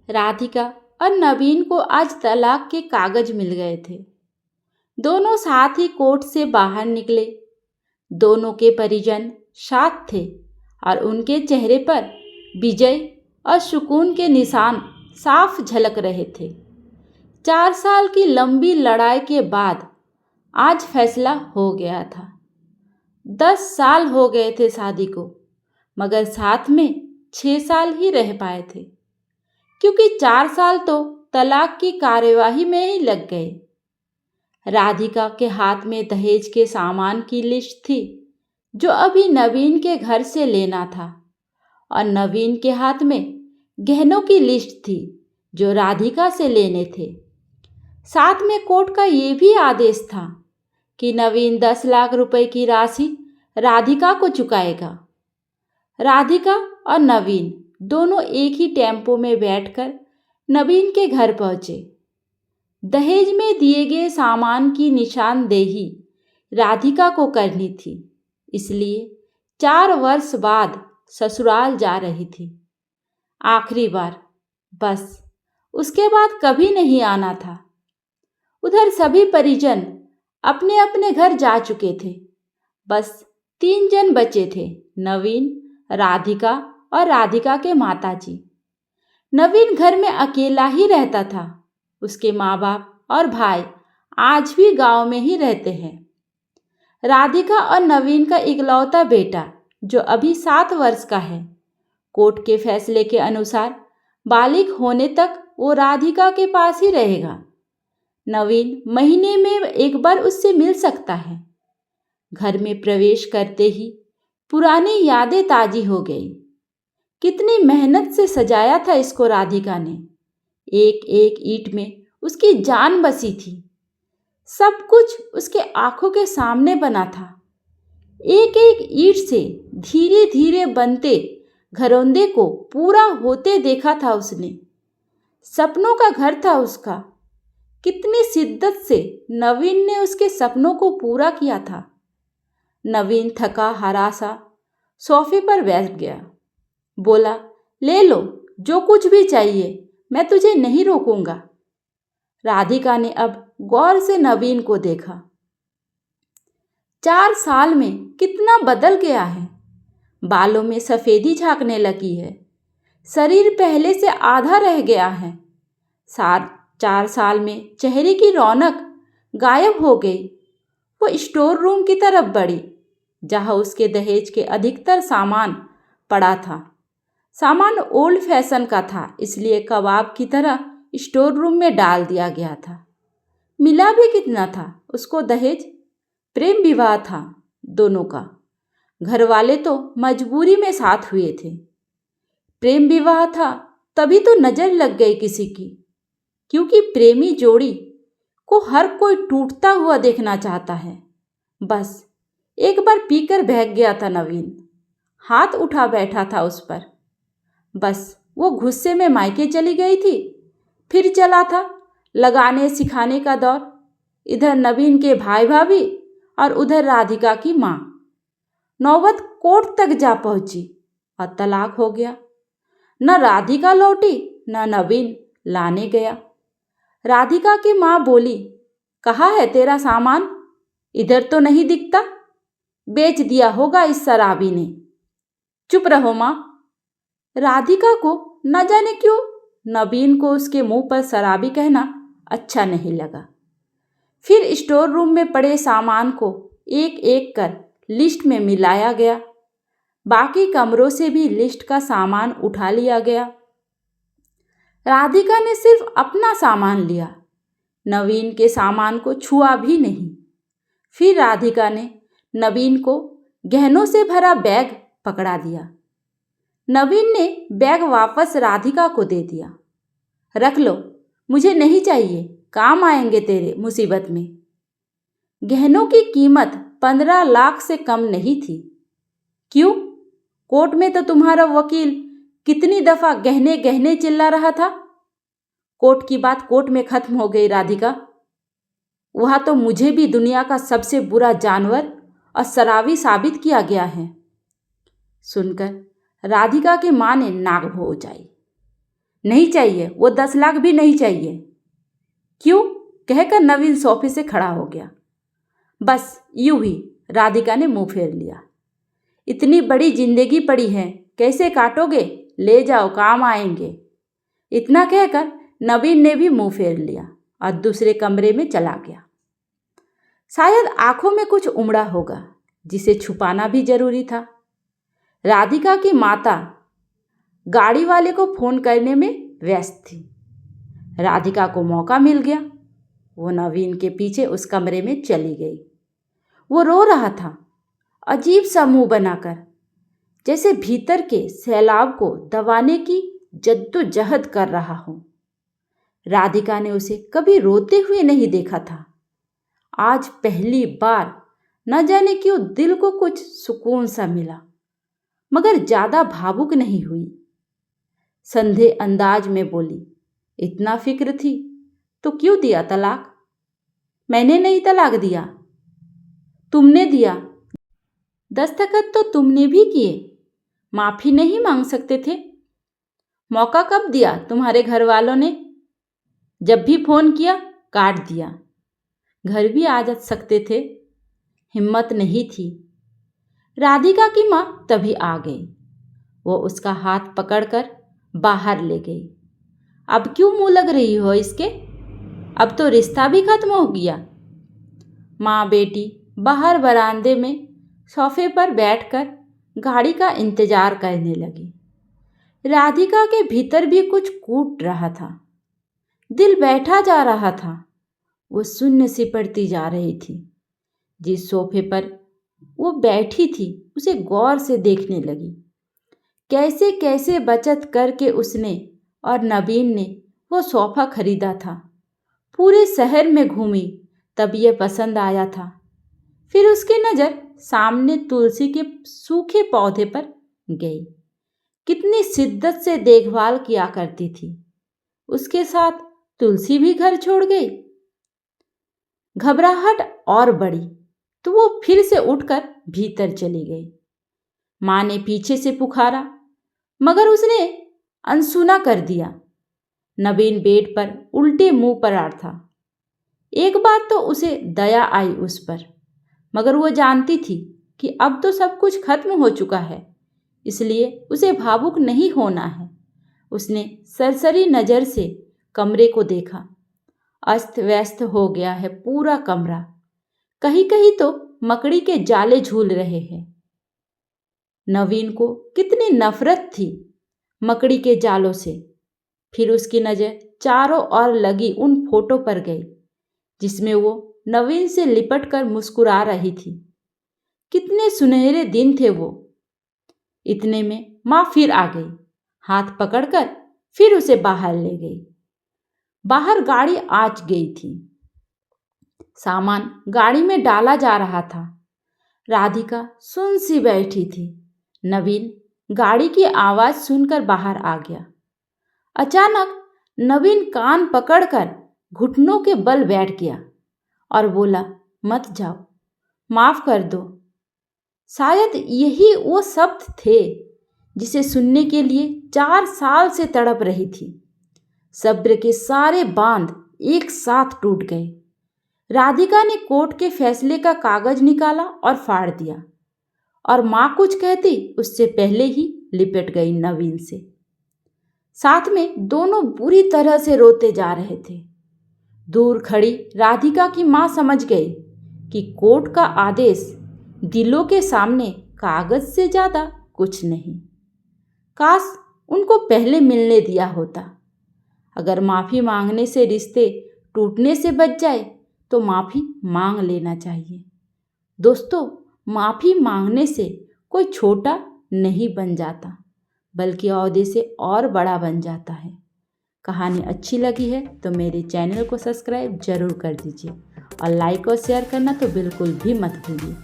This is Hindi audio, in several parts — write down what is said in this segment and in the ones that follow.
राधिका और नवीन को आज तलाक के कागज मिल गए थे। दोनों साथ ही कोर्ट से बाहर निकले। दोनों के परिजन साथ थे और उनके चेहरे पर विजय और सुकून के निशान साफ झलक रहे थे। 4 साल की लंबी लड़ाई के बाद आज फैसला हो गया था। 10 साल हो गए थे शादी को, मगर साथ में 6 साल ही रह पाए थे, क्योंकि 4 साल तो तलाक की कार्यवाही में ही लग गए। राधिका के हाथ में दहेज के सामान की लिस्ट थी जो अभी नवीन के घर से लेना था, और नवीन के हाथ में गहनों की लिस्ट थी जो राधिका से लेने थे। साथ में कोर्ट का ये भी आदेश था कि नवीन 10 लाख रुपए की राशि राधिका को चुकाएगा। राधिका और नवीन दोनों एक ही टेम्पो में बैठकर नवीन के घर पहुंचे। दहेज में दिए गए सामान की निशानदेही राधिका को करनी थी, इसलिए 4 वर्ष बाद ससुराल जा रही थी। आखिरी बार, बस उसके बाद कभी नहीं आना था। उधर सभी परिजन अपने अपने घर जा चुके थे। बस 3 जन बचे थे, नवीन, राधिका और राधिका के माताजी। नवीन घर में अकेला ही रहता था। उसके माँ बाप और भाई आज भी गांव में ही रहते हैं। राधिका और नवीन का इकलौता बेटा जो अभी 7 वर्ष का है, कोर्ट के फैसले के अनुसार बालिग होने तक वो राधिका के पास ही रहेगा। नवीन महीने में एक बार उससे मिल सकता है। घर में प्रवेश करते ही पुरानी यादें ताजी हो गई। कितनी मेहनत से सजाया था इसको राधिका ने। एक एक ईंट में उसकी जान बसी थी। सब कुछ उसके आंखों के सामने बना था। एक एक ईंट से धीरे धीरे बनते घरौंदे को पूरा होते देखा था उसने। सपनों का घर था उसका। कितनी शिद्दत से नवीन ने उसके सपनों को पूरा किया था। नवीन थका हारा सा सोफे पर बैठ गया। बोला, ले लो जो कुछ भी चाहिए, मैं तुझे नहीं रोकूंगा। राधिका ने अब गौर से नवीन को देखा। 4 साल में कितना बदल गया है। बालों में सफेदी झांकने लगी है। शरीर पहले से आधा रह गया है। 4 साल में चेहरे की रौनक गायब हो गई। वो स्टोर रूम की तरफ बढ़ी, जहां उसके दहेज के अधिकतर सामान पड़ा था। सामान ओल्ड फैशन का था, इसलिए कबाब की तरह स्टोर रूम में डाल दिया गया था। मिला भी कितना था उसको दहेज? प्रेम विवाह था दोनों का। घर वाले तो मजबूरी में साथ हुए थे। प्रेम विवाह था तभी तो नजर लग गई किसी की, क्योंकि प्रेमी जोड़ी को हर कोई टूटता हुआ देखना चाहता है। बस एक बार पीकर बहक गया था नवीन। हाथ उठा बैठा था उस पर। बस वो गुस्से में मायके चली गई थी। फिर चला था लगाने सिखाने का दौर। इधर नवीन के भाई भाभी और उधर राधिका की माँ। नौबत कोर्ट तक जा पहुंची और तलाक हो गया। न राधिका लौटी, न नवीन लाने गया। राधिका की माँ बोली, कहाँ है तेरा सामान? इधर तो नहीं दिखता। बेच दिया होगा इस शराबी ने। चुप रहो माँ। राधिका को न जाने क्यों नवीन को उसके मुंह पर शराबी कहना अच्छा नहीं लगा। फिर स्टोर रूम में पड़े सामान को एक एक कर लिस्ट में मिलाया गया। बाकी कमरों से भी लिस्ट का सामान उठा लिया गया। राधिका ने सिर्फ अपना सामान लिया, नवीन के सामान को छुआ भी नहीं। फिर राधिका ने नवीन को गहनों से भरा बैग पकड़ा दिया। नवीन ने बैग वापस राधिका को दे दिया। रख लो, मुझे नहीं चाहिए, काम आएंगे तेरे मुसीबत में। गहनों की कीमत 15 लाख से कम नहीं थी। क्यों? कोर्ट में तो तुम्हारा वकील कितनी दफा गहने गहने चिल्ला रहा था। कोर्ट की बात कोर्ट में खत्म हो गई राधिका। वहां तो मुझे भी दुनिया का सबसे बुरा जानवर और शराबी साबित किया गया है। सुनकर राधिका की मां ने नाक भौं जाई। नहीं चाहिए, वो 10 लाख भी नहीं चाहिए। क्यों? कहकर नवीन सोफे से खड़ा हो गया। बस यूं ही, राधिका ने मुंह फेर लिया। इतनी बड़ी जिंदगी पड़ी है, कैसे काटोगे? ले जाओ, काम आएंगे। इतना कहकर नवीन ने भी मुंह फेर लिया और दूसरे कमरे में चला गया। शायद आंखों में कुछ उमड़ा होगा जिसे छुपाना भी जरूरी था। राधिका की माता गाड़ी वाले को फोन करने में व्यस्त थी। राधिका को मौका मिल गया। वो नवीन के पीछे उस कमरे में चली गई। वो रो रहा था, अजीब सा मुंह बनाकर, जैसे भीतर के सैलाब को दबाने की जद्दोजहद कर रहा हो। राधिका ने उसे कभी रोते हुए नहीं देखा था। आज पहली बार न जाने क्यों दिल को कुछ सुकून सा मिला, मगर ज्यादा भावुक नहीं हुई। संदेह अंदाज में बोली, इतना फिक्र थी तो क्यों दिया तलाक? मैंने नहीं तलाक दिया, तुमने दिया। दस्तखत तो तुमने भी किए, माफी नहीं मांग सकते थे? मौका कब दिया तुम्हारे घर वालों ने? जब भी फोन किया काट दिया। घर भी आ जा सकते थे, हिम्मत नहीं थी। राधिका की माँ तभी आ गई। वो उसका हाथ पकड़कर बाहर ले गई। अब क्यों मुंह लग रही हो इसके? अब तो रिश्ता भी खत्म हो गया। माँ बेटी बाहर बरामदे में सोफे पर बैठकर गाड़ी का इंतजार करने लगी। राधिका के भीतर भी कुछ कूट रहा था। दिल बैठा जा रहा था। वो शून्य सी पड़ती जा रही थी। जिस सोफे पर वो बैठी थी उसे गौर से देखने लगी। कैसे कैसे बचत करके उसने और नवीन ने वो सोफा खरीदा था। पूरे शहर में घूमी तब ये पसंद आया था। फिर उसकी नज़र सामने तुलसी के सूखे पौधे पर गई। कितनी शिद्दत से देखभाल किया करती थी। उसके साथ तुलसी भी घर छोड़ गई। घबराहट और बढ़ी तो वो फिर से उठकर भीतर चली गई। माँ ने पीछे से पुकारा, मगर उसने अनसुना कर दिया। नवीन बेड पर उल्टे मुंह पर था। एक बात तो उसे दया आई उस पर, मगर वो जानती थी कि अब तो सब कुछ खत्म हो चुका है, इसलिए उसे भावुक नहीं होना है। उसने सरसरी नज़र से कमरे को देखा। अस्त व्यस्त हो गया है पूरा कमरा। कहीं कहीं तो मकड़ी के जाले झूल रहे हैं। नवीन को कितनी नफरत थी मकड़ी के जालों से। फिर उसकी नज़र चारों ओर लगी उन फोटो पर गई जिसमें वो नवीन से लिपट कर मुस्कुरा रही थी। कितने सुनहरे दिन थे वो। इतने में माँ फिर आ गई। हाथ पकड़कर फिर उसे बाहर ले गई। बाहर गाड़ी आ गई थी। सामान गाड़ी में डाला जा रहा था। राधिका सुन सी बैठी थी। नवीन गाड़ी की आवाज़ सुनकर बाहर आ गया। अचानक नवीन कान पकड़कर घुटनों के बल बैठ गया और बोला, मत जाओ, माफ कर दो। शायद यही वो शब्द थे जिसे सुनने के लिए 4 साल से तड़प रही थी। सब्र के सारे बांध एक साथ टूट गए। राधिका ने कोर्ट के फैसले का कागज निकाला और फाड़ दिया, और माँ कुछ कहती उससे पहले ही लिपट गई नवीन से। साथ में दोनों बुरी तरह से रोते जा रहे थे। दूर खड़ी राधिका की माँ समझ गई कि कोर्ट का आदेश दिलों के सामने कागज से ज़्यादा कुछ नहीं। काश उनको पहले मिलने दिया होता। अगर माफ़ी मांगने से रिश्ते टूटने से बच जाए तो माफ़ी मांग लेना चाहिए। दोस्तों, माफ़ी मांगने से कोई छोटा नहीं बन जाता, बल्कि ओहदे से और बड़ा बन जाता है। कहानी अच्छी लगी है तो मेरे चैनल को सब्सक्राइब जरूर कर दीजिए और लाइक और शेयर करना तो बिल्कुल भी मत भूलिए।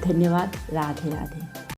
धन्यवाद। राधे राधे।